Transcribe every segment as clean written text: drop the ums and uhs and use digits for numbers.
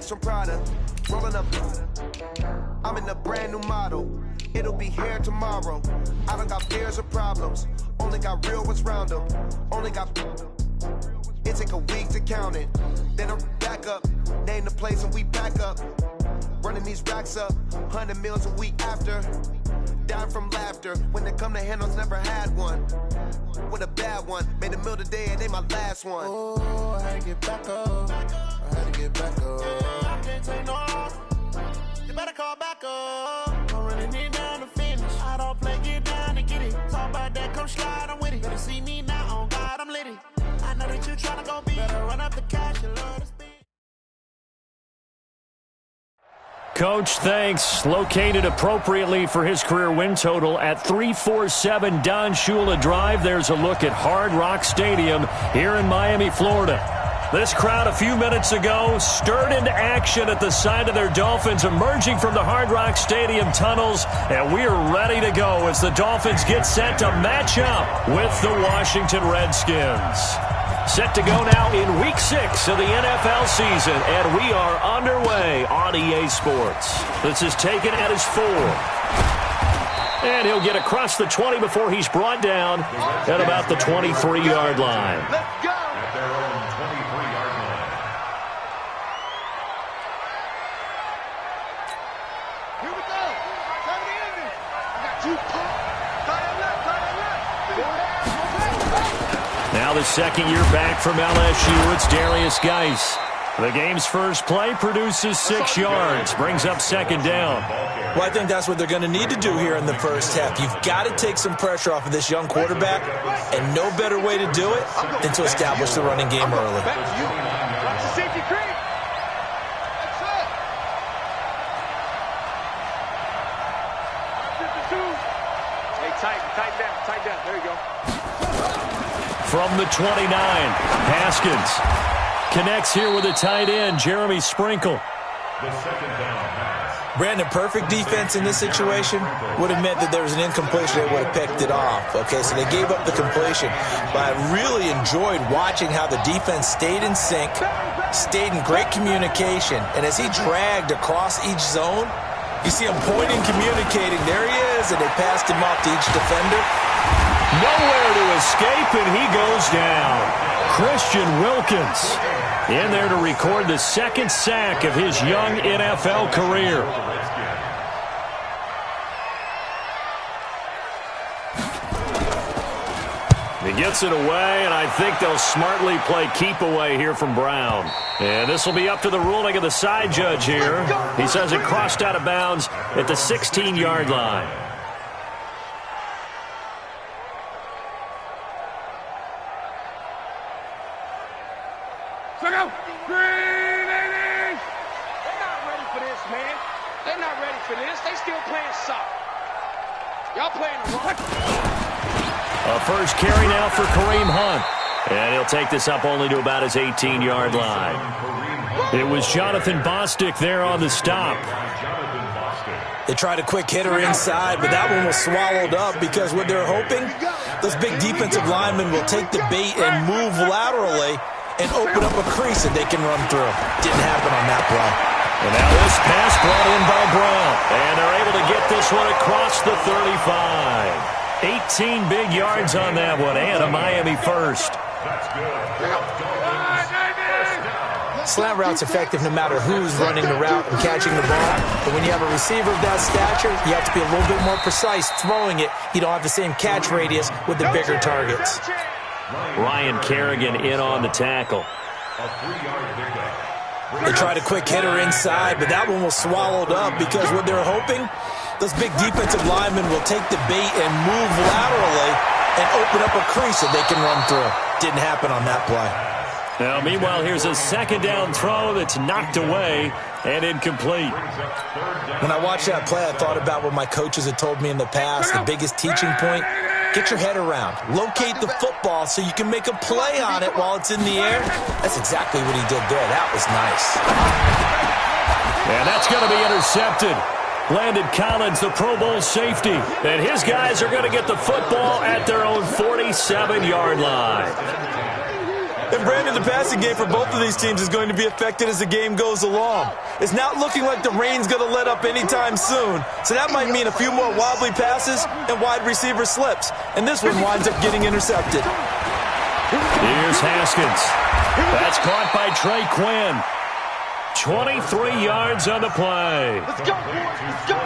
Benz from Prada, rolling up. I'm in a brand new model. It'll be here tomorrow. I don't got fears or problems. Only got real ones round them. Only got. It take a week to count it. Then I'm back up. Name the place and we back up. Running these racks up. 100 meals a week after. Down from laughter. When they come to handles, never had one. With a bad one. Made a meal today and they my last one. Oh, I had to get back up. I had to get back up. I can't take no off. You better call back up. Don't really need down to finish. I don't play, get down to get it. Talk about that, come slide, I'm with it. Better see me now, on God, I'm litty. I know that you tryna go be. Better run up the cash, you love to spend. Coach, thanks. Located appropriately for his career win total at 347 Don Shula Drive. There's a look at Hard Rock Stadium here in Miami, Florida. This crowd a few minutes ago stirred into action at the side of their Dolphins emerging from the Hard Rock Stadium tunnels, and we are ready to go as the Dolphins get set to match up with the Washington Redskins. Set to go now in Week 6 of the NFL season, and we are underway on EA Sports. This is taken at his 4. And he'll get across the 20 before he's brought down at about the 23-yard line. Let's go! At their own 23-yard line. Here we go. Time to end it. I got you. Try that left. Now the second year back from LSU, it's Darius Geis. The game's first play produces 6 yards, brings up second down. Well, I think that's what they're going to need to do here in the first half. You've got to take some pressure off of this young quarterback, and no better way to do it than to establish the running game early. Safety creek. Hey, tight down. There you go. From the 29, Haskins connects here with a tight end, Jeremy Sprinkle. The second down pass. Brandon, perfect defense in this situation would have meant that there was an incompletion. They would have picked it off. Okay, so they gave up the completion. But I really enjoyed watching how the defense stayed in sync, stayed in great communication. And as he dragged across each zone, you see him pointing, communicating. There he is, and they passed him off to each defender. Nowhere to escape, and he goes down. Christian Wilkins in there to record the second sack of his young NFL career. He gets it away, and I think they'll smartly play keep away here from Brown. And this will be up to the ruling of the side judge here. He says it crossed out of bounds at the 16-yard line. Check out. Green 80s. They're not ready for this, man. They're not ready for this. They still playing soft. Y'all playing the wrong. A first carry now for Kareem Hunt. And he'll take this up only to about his 18-yard line. It was Jonathan Bostic there on the stop. They tried a quick hitter inside, but that one was swallowed up because what they're hoping, those big defensive linemen will take the bait and move laterally and open up a crease that they can run through. Didn't happen on that play. And now this pass brought in by Brown. And they're able to get this one across the 35. 18 big yards on that one, and a Miami first. That's good. Slant route's effective no matter who's running the route and catching the ball. But when you have a receiver of that stature, you have to be a little bit more precise throwing it. You don't have the same catch radius with the bigger targets. Ryan Kerrigan in on the tackle. A 3-yard pickup. They tried a quick hitter inside, but that one was swallowed up because what they're hoping, those big defensive linemen will take the bait and move laterally and open up a crease that they can run through. Didn't happen on that play. Now, meanwhile, here's a second down throw that's knocked away and incomplete. When I watched that play, I thought about what my coaches had told me in the past. The biggest teaching point, get your head around. Locate the football so you can make a play on it while it's in the air. That's exactly what he did there. That was nice. And that's going to be intercepted. Landon Collins, the Pro Bowl safety. And his guys are going to get the football at their own 47-yard line. And Brandon, the passing game for both of these teams is going to be affected as the game goes along. It's not looking like the rain's going to let up anytime soon, so that might mean a few more wobbly passes and wide receiver slips. And this one winds up getting intercepted. Here's Haskins. That's caught by Trey Quinn. 23 yards on the play. Let's go, boys. Let's go.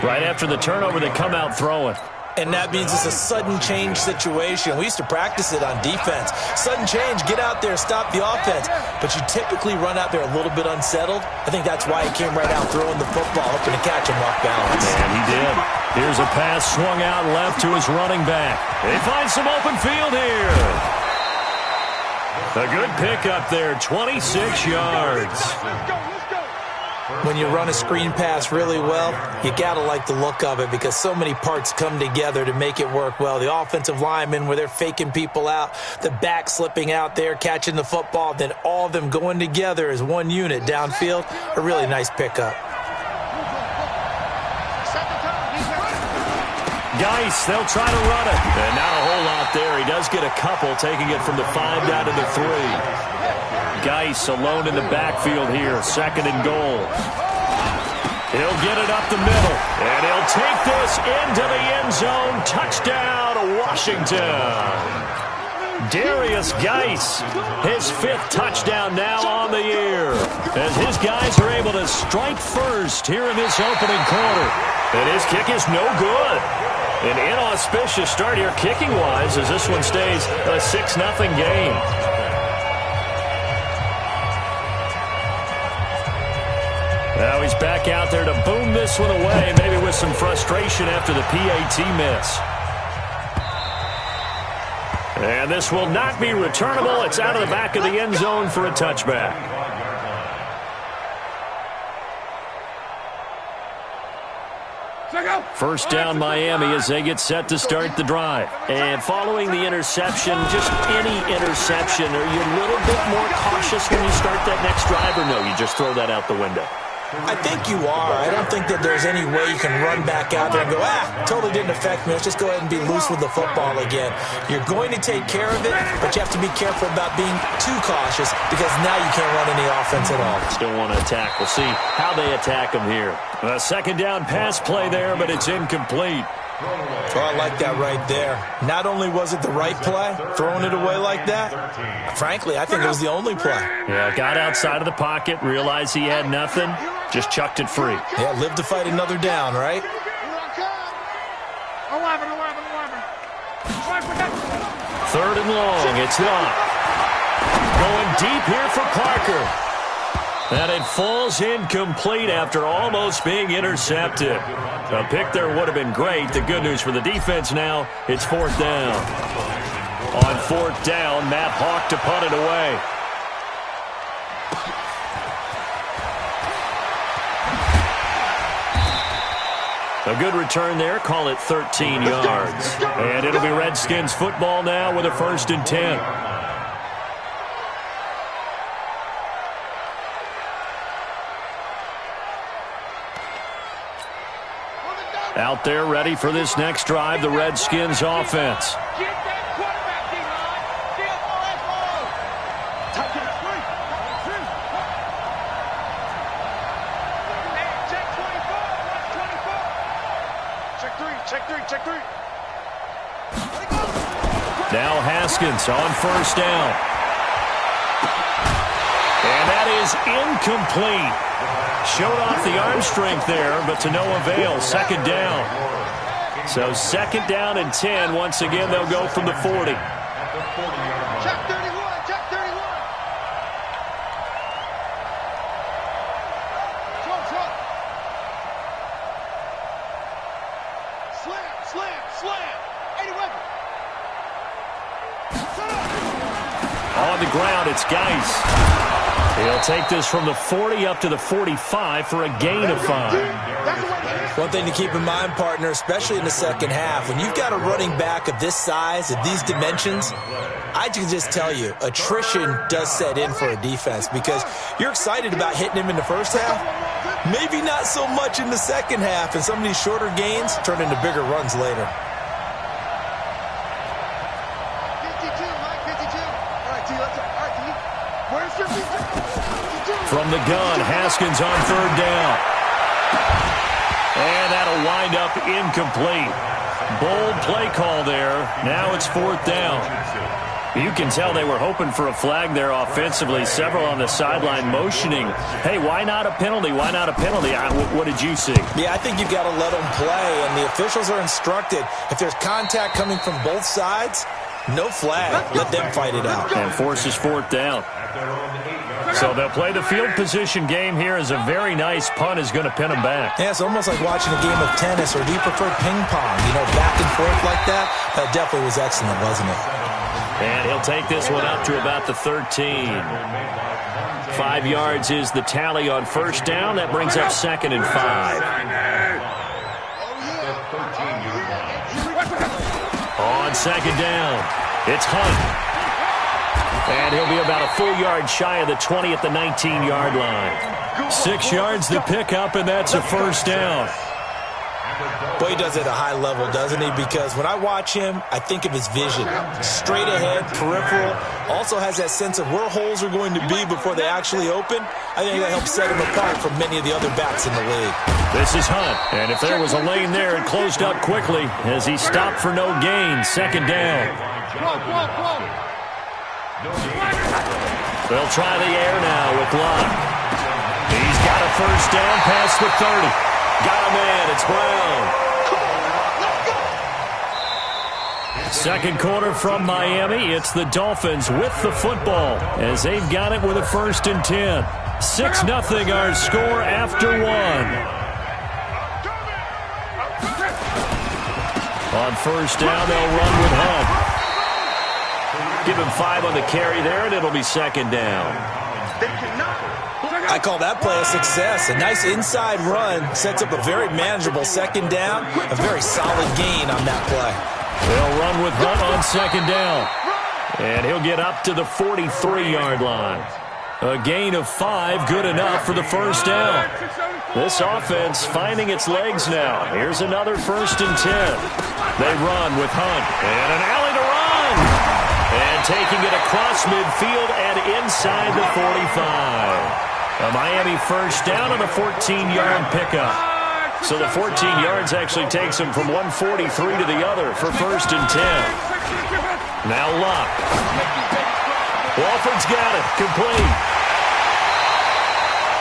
Right after the turnover, they come out throwing. And that means it's a sudden change situation. We used to practice it on defense. Sudden change, get out there, stop the offense. But you typically run out there a little bit unsettled. I think that's why he came right out throwing the football, hoping to catch him off balance. And he did. Here's a pass swung out left to his running back. They find some open field here. A good pickup there, 26 yards. When you run a screen pass really well, you got to like the look of it because so many parts come together to make it work well. The offensive linemen, where they're faking people out, the back slipping out there, catching the football, then all of them going together as one unit downfield. A really nice pickup. Geis, they'll try to run it. And not a whole lot there. He does get a couple, taking it from the 5 down to the 3. Geis alone in the backfield here, 2nd and goal. He'll get it up the middle, and he'll take this into the end zone. Touchdown, Washington. Darius Geis, his 5th touchdown now on the year, as his guys are able to strike first here in this opening quarter. And his kick is no good. An inauspicious start here kicking-wise as this one stays a 6-0 game. Now he's back out there to boom this one away, maybe with some frustration after the PAT miss. And this will not be returnable. It's out of the back of the end zone for a touchback. First down Miami as they get set to start the drive. And following the interception, just any interception, are you a little bit more cautious when you start that next drive, or no, you just throw that out the window? I think you are. I don't think that there's any way you can run back out there and go, totally didn't affect me. Let's just go ahead and be loose with the football again. You're going to take care of it, but you have to be careful about being too cautious because now you can't run any offense at all. Still want to attack. We'll see how they attack him here. A 2nd down pass play there, but it's incomplete. Oh, I like that right there. Not only was it the right play, throwing it away like that, frankly, I think it was the only play. Yeah, got outside of the pocket, realized he had nothing, just chucked it free. Yeah, live to fight another down, right? 3rd and long, it's not. Going deep here for Parker. And it falls incomplete after almost being intercepted. A pick there would have been great. The good news for the defense now, it's 4th down. On 4th down, Matt Hawk to punt it away. A good return there, call it 13 yards. And it'll be Redskins football now with a 1st and 10. Out there ready for this next drive, the Redskins offense. Check three. Now Haskins on 1st down. And that is incomplete. Showed off the arm strength there, but to no avail. 2nd down. So 2nd down and 10. Once again, they'll go from the 40. Check 31. Check 31. Front. Slam. 80 weapon. On the ground, it's Geis. He'll take this from the 40 up to the 45 for a gain of 5. One thing to keep in mind, partner, especially in the second half, when you've got a running back of this size, of these dimensions, I can just tell you, attrition does set in for a defense because you're excited about hitting him in the first half, maybe not so much in the second half, and some of these shorter gains turn into bigger runs later. 52, Mike. From the gun, Haskins on third down. And that'll wind up incomplete. Bold play call there. Now it's fourth down. You can tell they were hoping for a flag there offensively. Several on the sideline motioning, hey, why not a penalty? Why not a penalty? What did you see? Yeah, I think you've got to let them play, and the officials are instructed, if there's contact coming from both sides, no flag. Let them fight it out. And forces fourth down. So they'll play the field position game here as a very nice punt is going to pin them back. Yeah, it's almost like watching a game of tennis, or do you prefer ping pong? You know, back and forth like that? That definitely was excellent, wasn't it? And he'll take this one up to about the 13. 5 yards is the tally on first down. That brings up 2nd and 5. On second down, it's Hunt. And he'll be about a full yard shy of the 20 at the 19-yard line. 6 yards the pickup, and that's a first down. Boy, he does it at a high level, doesn't he? Because when I watch him, I think of his vision. Straight ahead, peripheral. Also has that sense of where holes are going to be before they actually open. I think that helps set him apart from many of the other backs in the league. This is Hunt. And if there was a lane there, it closed up quickly as he stopped for no gain. Second down. They'll try the air now with Locke. He's got a first down past the 30. Got a man. It's Brown. Second quarter from Miami. It's the Dolphins with the football as they've got it with a 1st and 10. 6-0 our score after 1. On first down, they'll run with Hunt. Give him 5 on the carry there, and it'll be 2nd down. I call that play a success. A nice inside run sets up a very manageable 2nd down. A very solid gain on that play. They'll run with Hunt on 2nd down. And he'll get up to the 43-yard line. A gain of 5, good enough for the first down. This offense finding its legs now. Here's another 1st and 10. They run with Hunt. And an alley to run. And taking it across midfield and inside the 45. A Miami first down on a 14-yard pickup. So the 14 yards actually takes him from 143 to the other for 1st and 10. Now Locke. Walford's got it. Complete.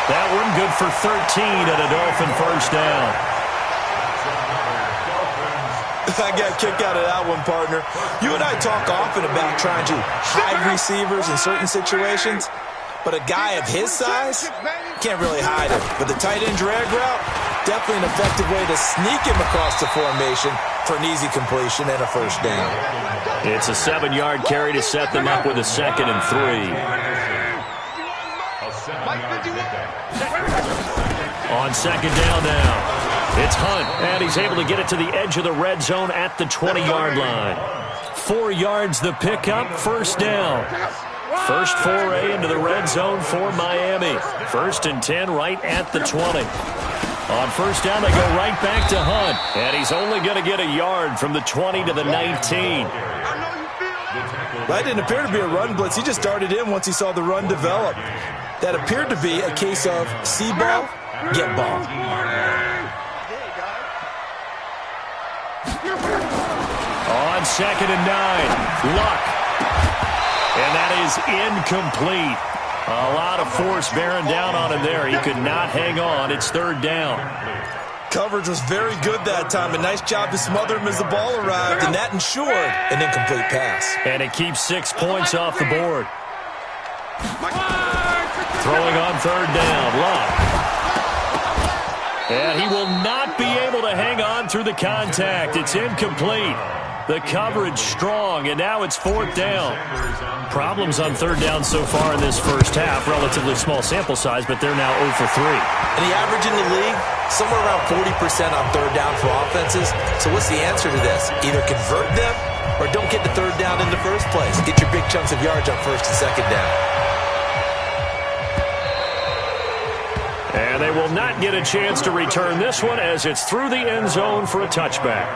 That one good for 13 and a Dolphin first down. I got a kick out of that one, partner. You and I talk often about trying to hide receivers in certain situations, but a guy of his size can't really hide him. But the tight end drag route, definitely an effective way to sneak him across the formation for an easy completion and a first down. It's a 7-yard carry to set them up with a 2nd and 3. On second down now. It's Hunt, and he's able to get it to the edge of the red zone at the 20-yard line. 4 yards the pickup, first down. First foray into the red zone for Miami. 1st and 10 right at the 20. On first down, they go right back to Hunt, and he's only going to get a yard from the 20 to the 19. That didn't appear to be a run blitz. He just darted in once he saw the run develop. That appeared to be a case of see ball, get ball. On 2nd and 9, Luck. And that is incomplete. A lot of force bearing down on him there. He could not hang on. It's 3rd down. Coverage was very good that time. A nice job to smother him as the ball arrived, and that ensured an incomplete pass. And it keeps 6 points off the board. Throwing on 3rd down, Luck. And he will not be able to hang on through the contact. It's incomplete. The coverage strong, and now it's 4th down. Problems on 3rd down so far in this first half. Relatively small sample size, but they're now 0 for 3. And the average in the league, somewhere around 40% on 3rd down for offenses. So what's the answer to this? Either convert them or don't get the 3rd down in the first place. Get your big chunks of yards on 1st and 2nd down. And they will not get a chance to return this one as it's through the end zone for a touchback.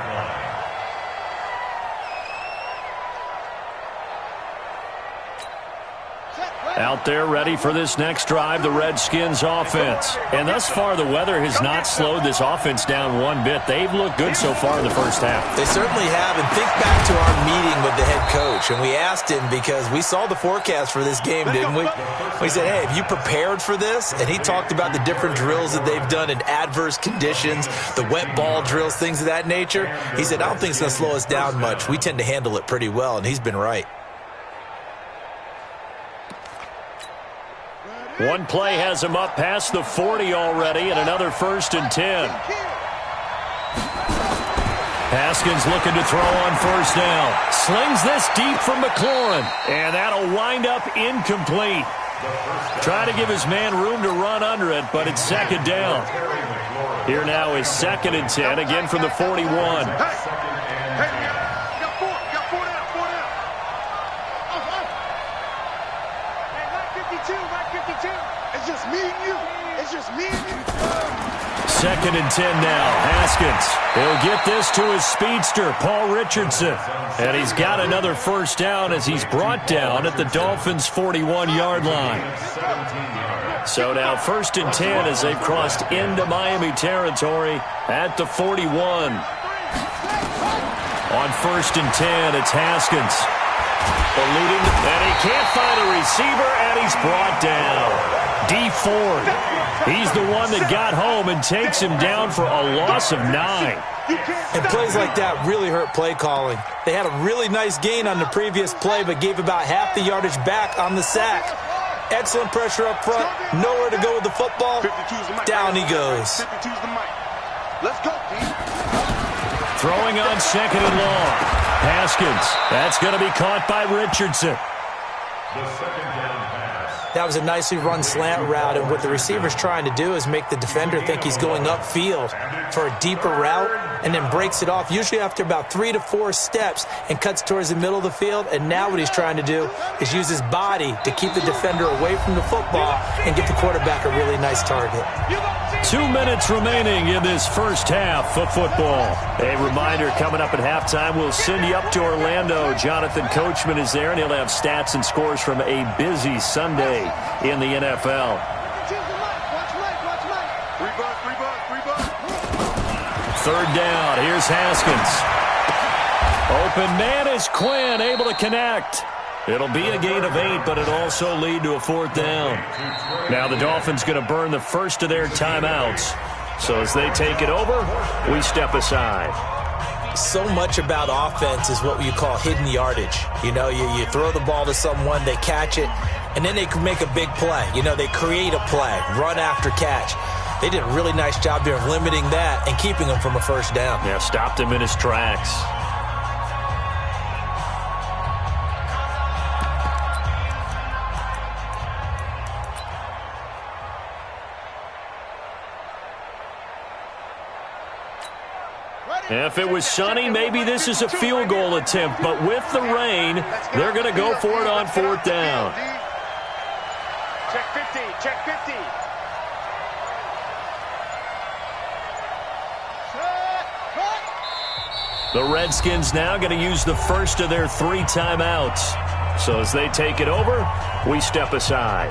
Out there ready for this next drive, the Redskins offense. And thus far, the weather has not slowed this offense down one bit. They've looked good so far in the first half. They certainly have. And think back to our meeting with the head coach. And we asked him, because we saw the forecast for this game, didn't we? We said, hey, have you prepared for this? And he talked about the different drills that they've done in adverse conditions, the wet ball drills, things of that nature. He said, I don't think it's going to slow us down much. We tend to handle it pretty well, and he's been right. One play has him up past the 40 already, and another 1st and 10. Haskins looking to throw on 1st down. Slings this deep from McLaurin, and that'll wind up incomplete. Try to give his man room to run under it, but it's 2nd down. Here now is 2nd and 10, again from the 41. It's just me and you. It's just me and you. 2nd and 10 now. Haskins. He'll get this to his speedster, Paul Richardson. And he's got another 1st down as he's brought down at the Dolphins' 41-yard line. So now 1st and 10 as they've crossed into Miami territory at the 41. On 1st and 10, it's Haskins. Eluding, and he can't find a receiver, and he's brought down. D. Ford. He's the one that got home and takes him down for a loss of 9. And plays like that really hurt play calling. They had a really nice gain on the previous play, but gave about half the yardage back on the sack. Excellent pressure up front. Nowhere to go with the football. Down he goes. Let's go, Throwing on 2nd and long. Haskins. That's going to be caught by Richardson. The 2nd down pass. That was a nicely run slant route, and what the receiver's trying to do is make the defender think he's going upfield for a deeper route, and then breaks it off, usually after about 3 to 4 steps, and cuts towards the middle of the field. And now what he's trying to do is use his body to keep the defender away from the football and get the quarterback a really nice target. 2 minutes remaining in this first half of football. A reminder, coming up at halftime, we'll send you up to Orlando. Jonathan Coachman is there, and he'll have stats and scores from a busy Sunday in the NFL. 3rd down. Here's Haskins. Open man is Quinn, able to connect. It'll be a gain of 8, but it'll also lead to a 4th down. Now the Dolphins going to burn the first of their timeouts. So as they take it over, we step aside. So much about offense is what you call hidden yardage. You know, you throw the ball to someone, they catch it, and then they can make a big play. You know, they create a play, run after catch. They did a really nice job there of limiting that and keeping him from a 1st down. Yeah, stopped him in his tracks. If it was sunny, maybe this is a field goal attempt, but with the rain, they're going to go for it on 4th down. Check 50, check 50. The Redskins now going to use the first of their 3 timeouts. So as they take it over, we step aside.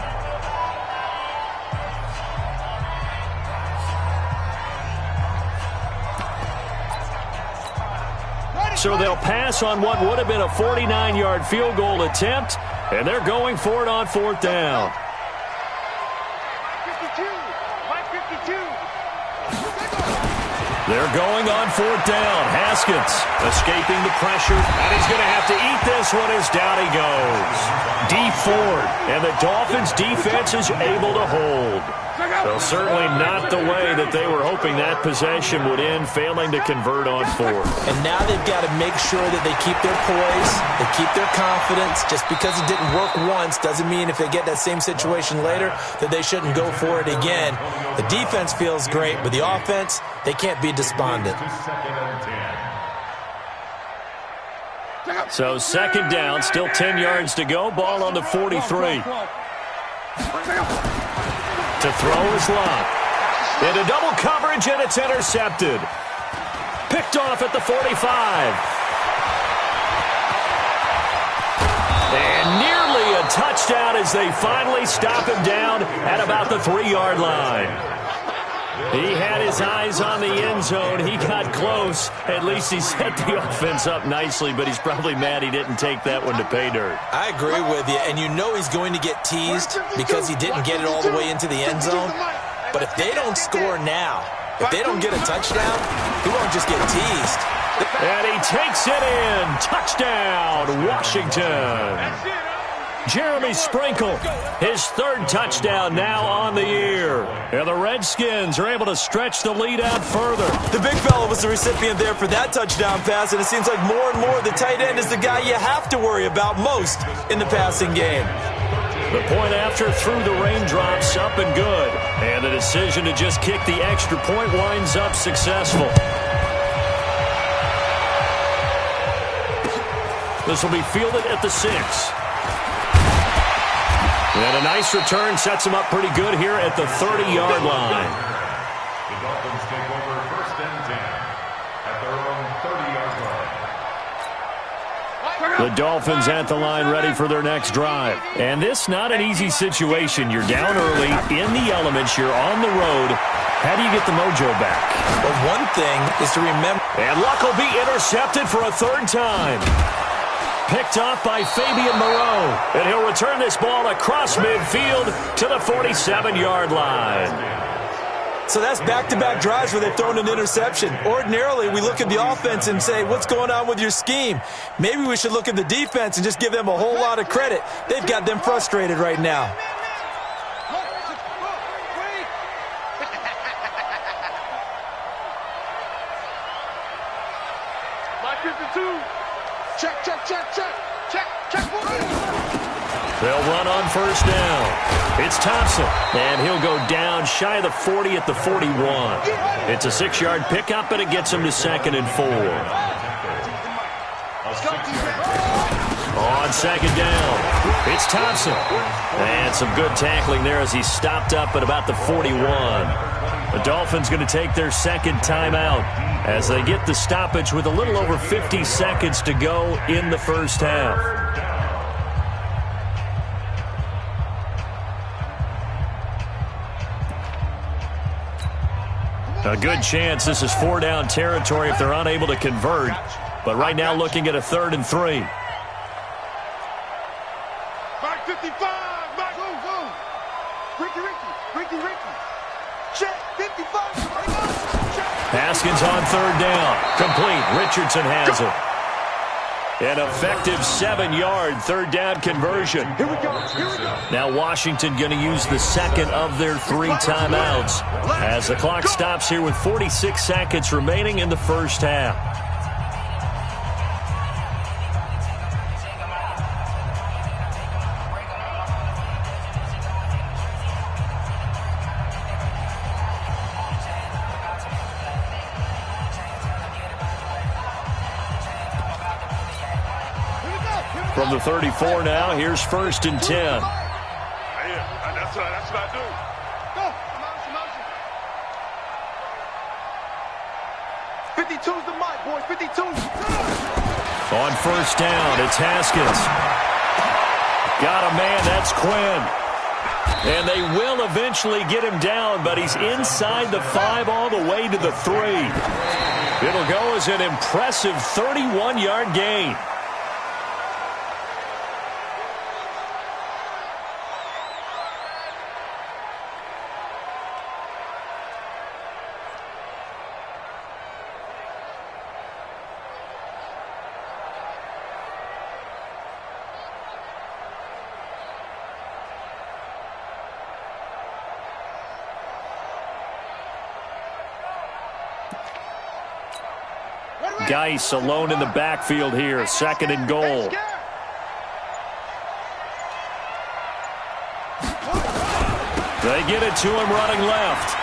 So they'll pass on what would have been a 49-yard field goal attempt, and they're going for it on 4th down. 52, 52. They're going on 4th down. Haskins escaping the pressure, and he's going to have to eat this one as down he goes. D. Ford, and the Dolphins' defense is able to hold. Well, certainly not the way that they were hoping that possession would end, failing to convert on 4th. And now they've got to make sure that they keep their poise, they keep their confidence. Just because it didn't work once doesn't mean if they get that same situation later that they shouldn't go for it again. The defense feels great, but the offense, they can't be despondent. So 2nd down, still 10 yards to go, ball on the 43. To throw is Lott. Into double coverage, and it's intercepted. Picked off at the 45. And nearly a touchdown as they finally stop him down at about the 3-yard line. He had his eyes on the end zone. He got close. At least he set the offense up nicely, but he's probably mad he didn't take that one to pay dirt. I agree with you, and you know he's going to get teased because he didn't get it all the way into the end zone. But if they don't score now, if they don't get a touchdown, he won't just get teased. And he takes it in. Touchdown, Washington. Jeremy Sprinkle, his 3rd touchdown now on the year. And the Redskins are able to stretch the lead out further. The big fella was the recipient there for that touchdown pass, and it seems like more and more the tight end is the guy you have to worry about most in the passing game. The point after through the raindrops, up and good. And the decision to just kick the extra point winds up successful. This will be fielded at the 6. And a nice return sets him up pretty good here at the 30-yard line. The Dolphins take over 1st and 10 at their own 30-yard line. The Dolphins at the line ready for their next drive. And this not an easy situation. You're down early, in the elements, you're on the road. How do you get the mojo back? Well, one thing is to remember. And Luck will be intercepted for a 3rd time. Picked off by Fabian Moreau. And he'll return this ball across midfield to the 47-yard line. So that's back-to-back drives where they've thrown an interception. Ordinarily, we look at the offense and say, what's going on with your scheme? Maybe we should look at the defense and just give them a whole lot of credit. They've got them frustrated right now. They'll run on 1st down. It's Thompson, and he'll go down shy of the 40 at the 41. It's a 6-yard pickup, and it gets him to 2nd and 4. On 2nd down, it's Thompson. And some good tackling there as he stopped up at about the 41. The Dolphins going to take their 2nd timeout as they get the stoppage with a little over 50 seconds to go in the 1st half. A good chance this is 4-down territory if they're unable to convert. But right now looking at a 3rd and 3. Mark 55, Mark, go. Ricky. Check, 55. Haskins on 3rd down. Complete. Richardson has it. An effective 7-yard 3rd down conversion. Here we go. Now Washington going to use the 2nd of their 3 timeouts as the clock stops here with 46 seconds remaining in the 1st half. From the 34 now, here's 1st and 10. Yeah, that's what I do. Go. 52's the mic, boys. 52. On 1st down, it's Haskins. Got a man, that's Quinn. And they will eventually get him down, but he's inside the 5 all the way to the 3. It'll go as an impressive 31-yard gain. Geis alone in the backfield here. 2nd and goal. They get it to him running left.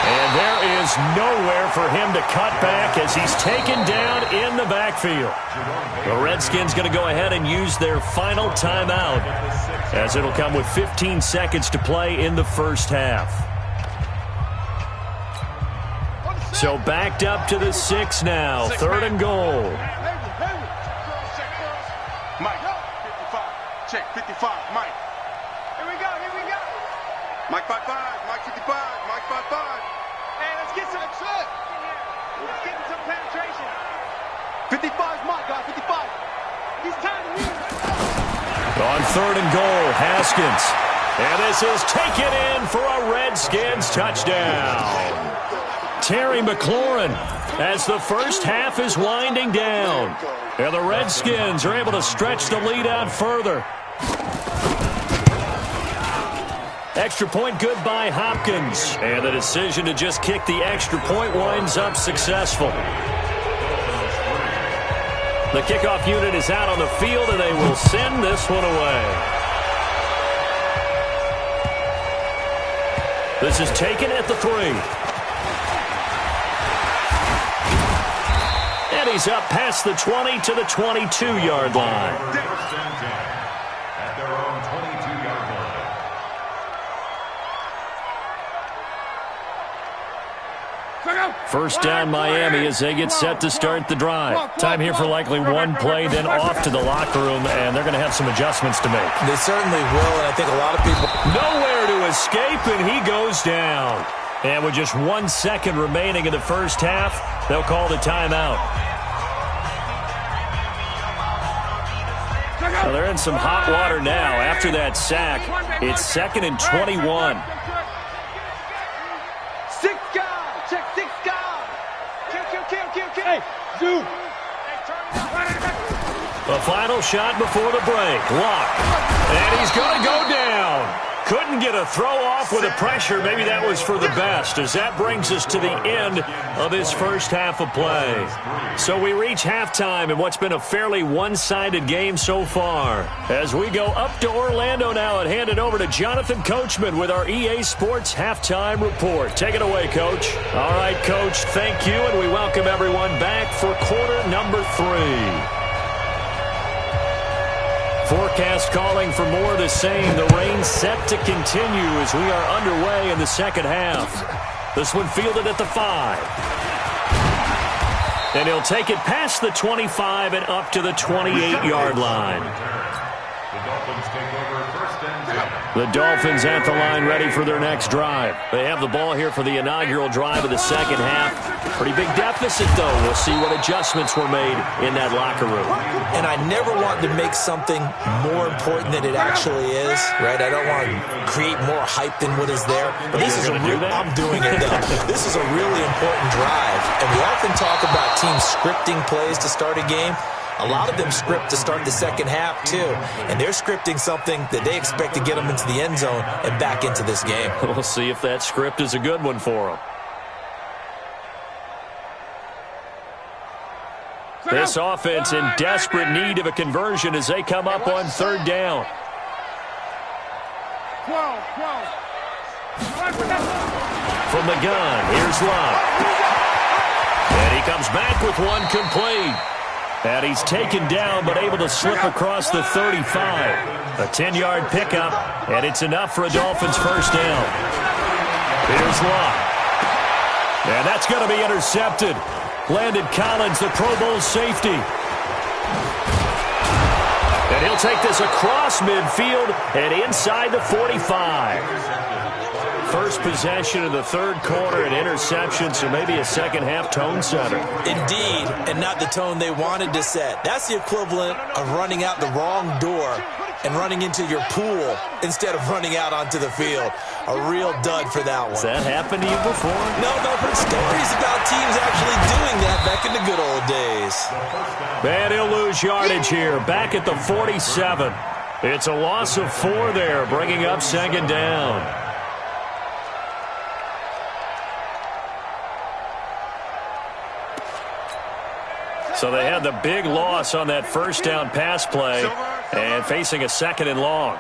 And there is nowhere for him to cut back as he's taken down in the backfield. The Redskins going to go ahead and use their final timeout as it'll come with 15 seconds to play in the 1st half. So backed up to the 6 now. 3rd and goal. 55, Mike. Here we go. Mike 55, Mike 55, Mike 55. Hey, let's get some. Let's get some penetration. 55's Mike, guys, 55. He's time to move. On 3rd and goal, Haskins. And this is taken in for a Redskins touchdown. Terry McLaurin as the first half is winding down. And the Redskins are able to stretch the lead out further. Extra point good by Hopkins. And the decision to just kick the extra point winds up successful. The kickoff unit is out on the field, and they will send this one away. This is taken at the 3. And he's up past the 20 to the 22-yard line. First and 10 at their own 22-yard line. First down Miami as they get set to start the drive. Time here for likely one play, then off to the locker room, and they're going to have some adjustments to make. They certainly will, and I think a lot of people... Nowhere to escape, and he goes down. And with just 1 second remaining in the first half, they'll call the timeout. Well, they're in some hot water now. After that sack, it's 2nd and 21. The final shot before the break. Luck. And he's going to go down. Couldn't get a throw off with the pressure. Maybe that was for the best, as that brings us to the end of this first half of play. So we reach halftime in what's been a fairly one-sided game so far. As we go up to Orlando now and hand it over to Jonathan Coachman with our EA Sports Halftime Report. Take it away, Coach. All right, Coach, thank you, and we welcome everyone back for quarter number 3. Forecast calling for more of the same. The rain set to continue as we are underway in the second half. This one fielded at the 5. And he'll take it past the 25 and up to the 28-yard line. The Dolphins take over first and 10. The Dolphins at the line ready for their next drive. They have the ball here for the inaugural drive of the second half. Pretty big deficit, though. We'll see what adjustments were made in that locker room. And I never want to make something more important than it actually is, right? I don't want to create more hype than what is there. But this is a real... I'm doing it, though. This is a really important drive. And we often talk about teams scripting plays to start a game. A lot of them script to start the second half, too. And they're scripting something that they expect to get them into the end zone and back into this game. We'll see if that script is a good one for them. This offense in desperate need of a conversion as they come up on 3rd down. From the gun, here's Love. And he comes back with one complete. And he's taken down but able to slip across the 35. A 10-yard pickup, and it's enough for a Dolphins first down. Here's Love. And that's going to be intercepted. Landon Collins, the Pro Bowl safety. And he'll take this across midfield and inside the 45. First possession of the 3rd quarter, an interception, so maybe a second-half tone setter. Indeed, and not the tone they wanted to set. That's the equivalent of running out the wrong door and running into your pool instead of running out onto the field. A real dud for that one. Has that happened to you before? No, but I've heard stories about teams actually doing that back in the good old days. And he'll lose yardage here, back at the 47. It's a loss of 4 there, bringing up 2nd down. So they had the big loss on that first down pass play and facing a 2nd and long.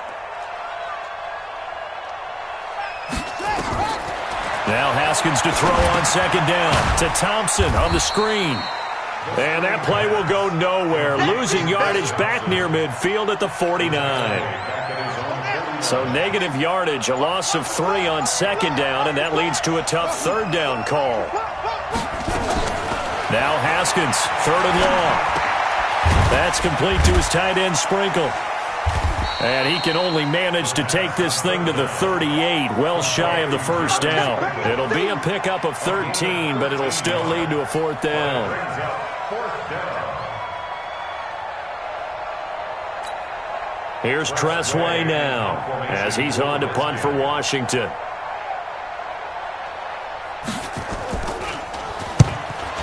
Now Haskins to throw on 2nd down to Thompson on the screen. And that play will go nowhere, losing yardage back near midfield at the 49. So negative yardage, a loss of 3 on 2nd down, and that leads to a tough 3rd down call. Now Haskins, 3rd and long. That's complete to his tight end, Sprinkle. And he can only manage to take this thing to the 38, well shy of the first down. It'll be a pickup of 13, but it'll still lead to a fourth down. Here's Tressway now as he's on to punt for Washington.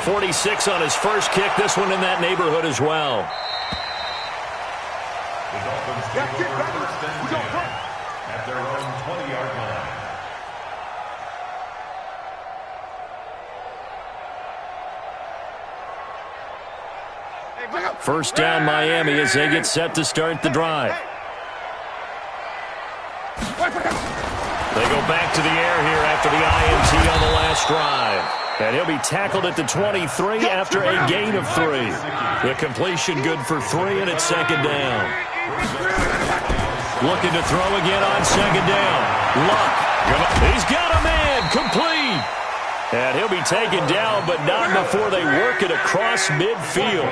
46 on his first kick. This one in that neighborhood as well. The Dolphins take over first and 10 at their own 20-yard line. First down Miami as they get set to start the drive. They go back to the air here after the INT on the last drive. And he'll be tackled at the 23 after a gain of 3. The completion good for 3, and it's second down. Looking to throw again on second down. Luck. He's got a man. Complete. And he'll be taken down, but not before they work it across midfield.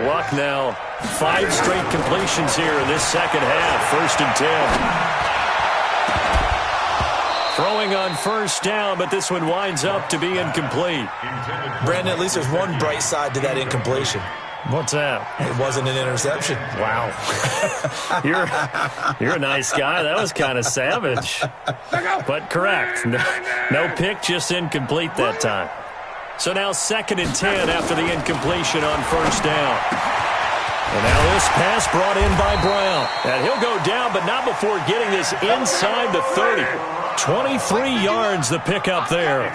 Luck now 5 straight completions here in this second half. First and 10. Throwing on first down, but this one winds up to be incomplete. Brandon, at least there's one bright side to that incompletion. What's that? It wasn't an interception. Wow. You're a nice guy. That was kind of savage. But correct. No pick, just incomplete that time. So now second and 10 after the incompletion on first down. And now this pass brought in by Brown. And he'll go down, but not before getting this inside the 30. 23 yards the pickup there.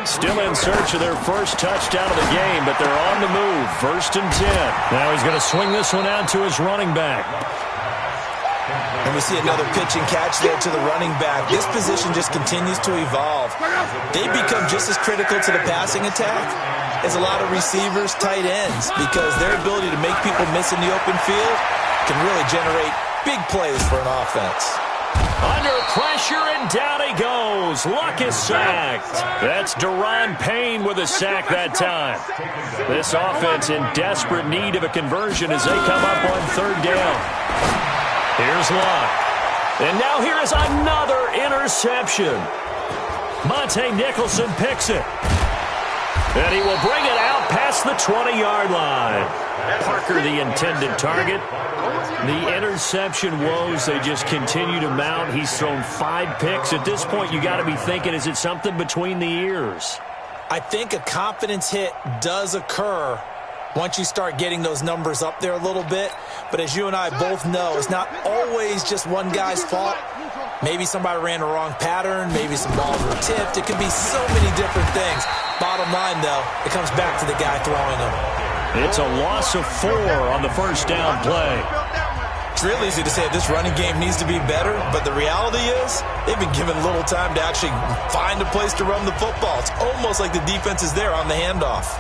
Still in search of their first touchdown of the game, but they're on the move. First and 10. Now he's going to swing this one out to his running back. And we see another pitch and catch there to the running back. This position just continues to evolve. They become just as critical to the passing attack as a lot of receivers, tight ends, because their ability to make people miss in the open field can really generate big plays for an offense. Under pressure, and down he goes. Luck is sacked. That's Deron Payne with a sack that time. This offense in desperate need of a conversion as they come up on third down. Here's Luck. And now here is another interception. Monte Nicholson picks it. And he will bring it out past the 20-yard line. Parker, the intended target. The interception woes, they just continue to mount. He's thrown 5 picks. At this point, you got to be thinking, is it something between the ears? I think a confidence hit does occur once you start getting those numbers up there a little bit. But as you and I both know, it's not always just one guy's fault. Maybe somebody ran the wrong pattern. Maybe some balls were tipped. It can be so many different things. Bottom line, though, it comes back to the guy throwing them. It's a loss of 4 on the first down play. It's real easy to say this running game needs to be better, but the reality is they've been given little time to actually find a place to run the football. It's almost like the defense is there on the handoff.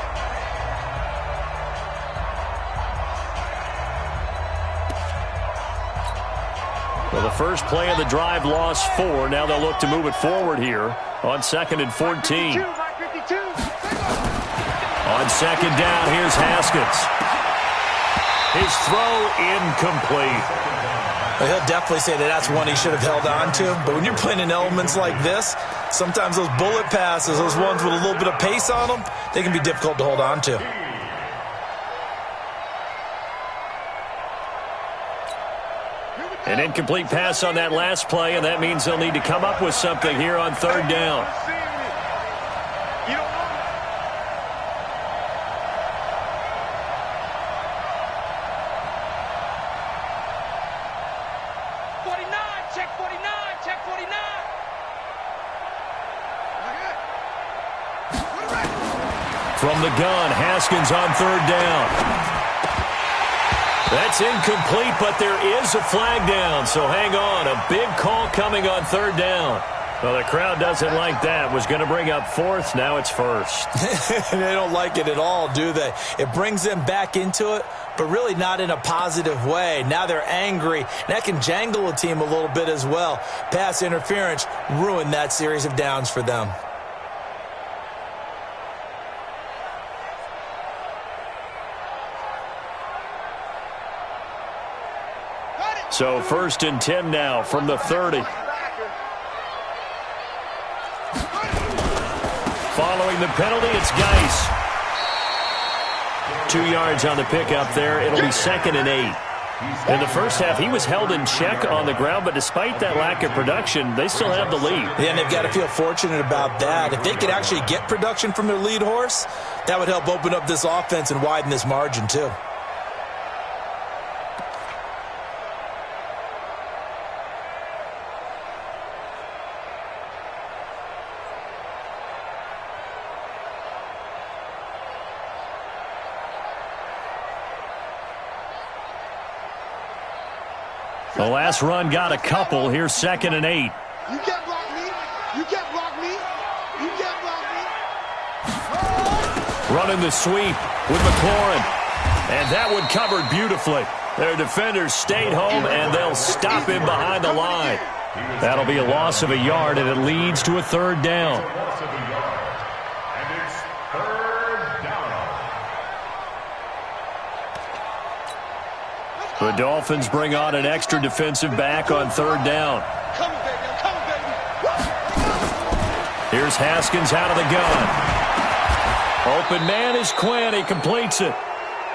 Well, the first play of the drive lost 4. Now they'll look to move it forward here on second and 14. On second down, here's Haskins. His throw incomplete. Well, he'll definitely say that that's one he should have held on to. But when you're playing in elements like this, sometimes those bullet passes, those ones with a little bit of pace on them, they can be difficult to hold on to. An incomplete pass on that last play, and that means they'll need to come up with something here on third down. From the gun, Haskins on third down. That's incomplete, but there is a flag down, so hang on. A big call coming on third down. Well, the crowd doesn't like that. Was going to bring up fourth, now it's first. They don't like it at all, do they? It brings them back into it, but really not in a positive way. Now they're angry. That can jangle a team a little bit as well. Pass interference ruined that series of downs for them. So 1st and 10 now from the 30. Following the penalty, it's Geis. 2 yards on the pickup there. It'll be 2nd and 8. In the first half, he was held in check on the ground, but despite that lack of production, they still have the lead. Yeah, and they've got to feel fortunate about that. If they could actually get production from their lead horse, that would help open up this offense and widen this margin too. The last run got a couple. Here's 2nd and 8. You can't block me. You can't block me. You can't block me. Running the sweep with McLaurin. And that one covered beautifully. Their defenders stayed home, and they'll stop him behind the line. That'll be a loss of a yard, and it leads to a 3rd down. And it's 3rd down. The Dolphins bring on an extra defensive back on 3rd down. Come on, baby. Come on, baby. Here's Haskins out of the gun. Open man is Quinn. He completes it.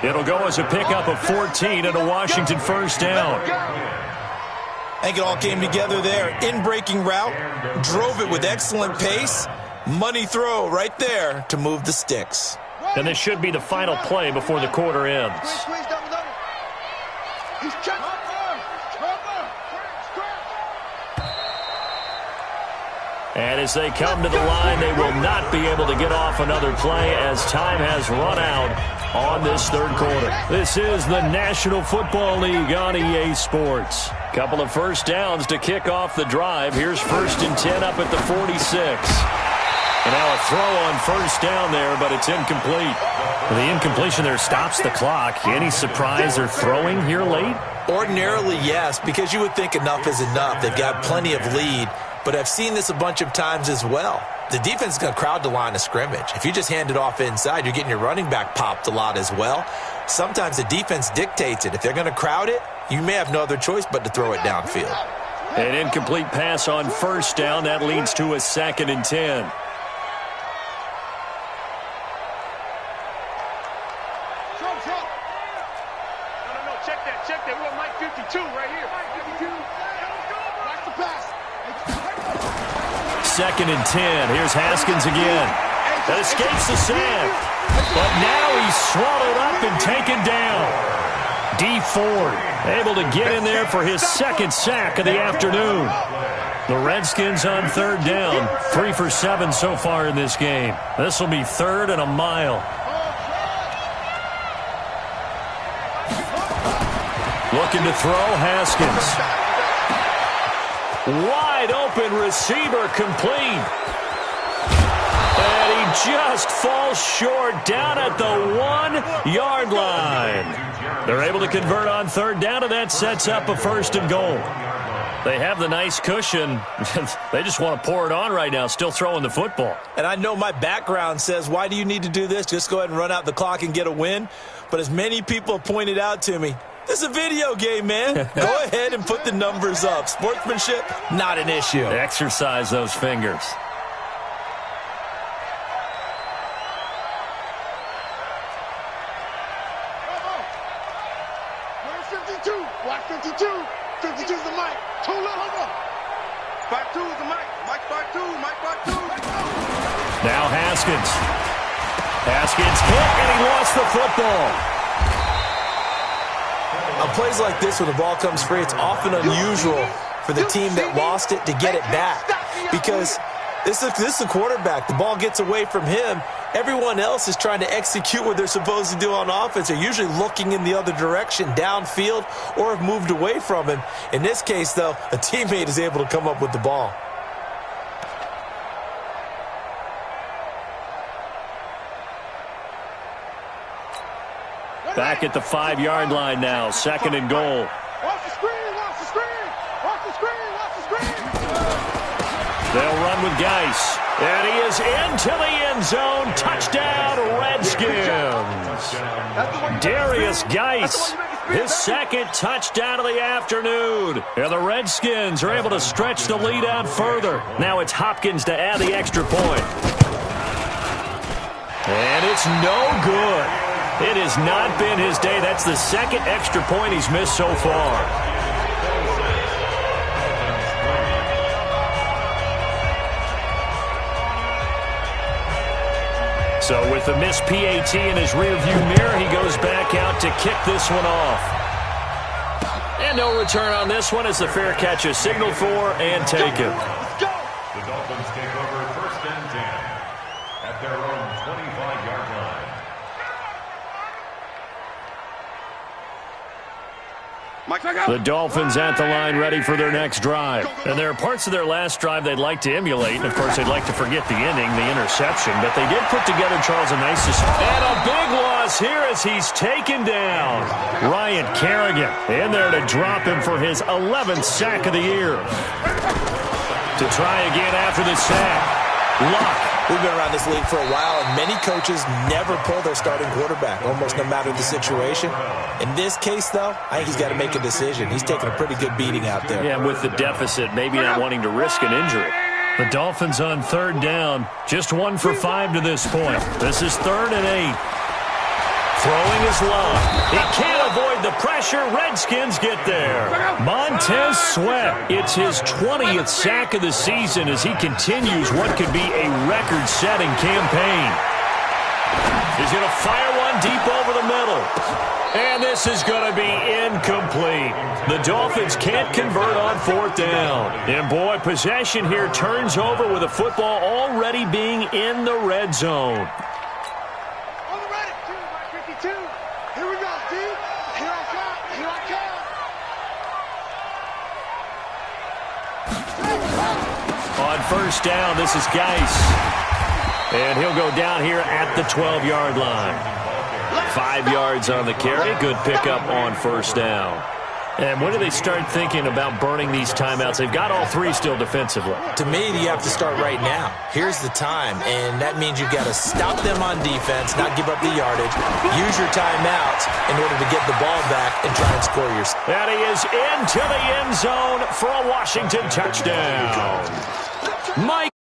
It'll go as a pickup of 14 and a Washington 1st down. I think it all came together there. In-breaking route, drove it with excellent pace. Money throw right there to move the sticks. And this should be the final play before the quarter ends. Squeeze, double. He's checked. And as they come to the line, they will not be able to get off another play as time has run out on this 3rd quarter. This is the National Football League on EA Sports. Couple of 1st downs to kick off the drive. Here's 1st and 10 up at the 46. And now a throw on 1st down there, but it's incomplete. The incompletion there stops the clock. Any surprise they're throwing here late? Ordinarily, yes, because you would think enough is enough. They've got plenty of lead, but I've seen this a bunch of times as well. The defense is going to crowd the line of scrimmage. If you just hand it off inside, you're getting your running back popped a lot as well. Sometimes the defense dictates it. If they're going to crowd it, you may have no other choice but to throw it downfield. An incomplete pass on 1st down. That leads to a 2nd and 10. Check that. We're Mike 52 right here. Mike 52. Watch the pass. 2nd and 10. Here's Haskins again. That escapes the sack. But now he's swallowed up and taken down. D. Ford able to get in there for his 2nd sack of the afternoon. The Redskins on 3rd down. 3 for 7 so far in this game. This will be 3rd and a mile. Looking to throw, Haskins. Wide open receiver complete. And he just falls short down at the 1-yard line. They're able to convert on 3rd down, and that sets up a 1st and goal. They have the nice cushion. They just want to pour it on right now, still throwing the football. And I know my background says, why do you need to do this? Just go ahead and run out the clock and get a win. But as many people have pointed out to me, this is a video game, man. Go ahead and put the numbers up. Sportsmanship, not an issue. Exercise those fingers. Watch 52. 52's the mic. Hold on. Spot 2 is the mic. Mike spot 2. Mike spot 2. Now Haskins. Haskins kick, and he lost the football. On plays like this where the ball comes free, it's often unusual for the team that lost it to get it back. Because this is the quarterback. The ball gets away from him. Everyone else is trying to execute what they're supposed to do on offense. They're usually looking in the other direction, downfield, or have moved away from him. In this case, though, a teammate is able to come up with the ball. Back at the 5-yard line now, 2nd and goal. Watch the screen. Watch the screen. Watch the screen. Watch the screen. They'll run with Geis. And he is into the end zone. Touchdown, Redskins. Darius Geis his second touchdown of the afternoon. And the Redskins are able to stretch the lead out further. Now it's Hopkins to add the extra point. And it's no good. It has not been his day. That's the second extra point he's missed so far. So with the missed PAT in his rearview mirror, he goes back out to kick this one off. And no return on this one as the fair catch is signaled for and taken. The Dolphins take over 1st and 10 at their own 25-yard line. The Dolphins at the line ready for their next drive. And there are parts of their last drive they'd like to emulate. And, of course, they'd like to forget the inning, the interception. But they did put together, Charles, a nice... And a big loss here as he's taken down. Ryan Kerrigan in there to drop him for his 11th sack of the year. To try again after the sack. Luck. We've been around this league for a while, and many coaches never pull their starting quarterback, almost no matter the situation. In this case, though, I think he's got to make a decision. He's taking a pretty good beating out there. Yeah, with the deficit, maybe not wanting to risk an injury. The Dolphins on 3rd down, just 1 for 5 to this point. This is 3rd and 8. Throwing is Love. He can't avoid the pressure. Redskins get there. Montez Sweat. It's his 20th sack of the season as he continues what could be a record-setting campaign. He's going to fire one deep over the middle. And this is going to be incomplete. The Dolphins can't convert on 4th down. And, boy, possession here turns over with the football already being in the red zone. On 1st down, this is Geis. And he'll go down here at the 12-yard line. 5 yards on the carry. Good pickup on 1st down. And when do they start thinking about burning these timeouts? They've got all 3 still defensively. To me, you have to start right now. Here's the time, and that means you've got to stop them on defense, not give up the yardage, use your timeouts in order to get the ball back and try and score your... And he is into the end zone for a Washington touchdown. Mike.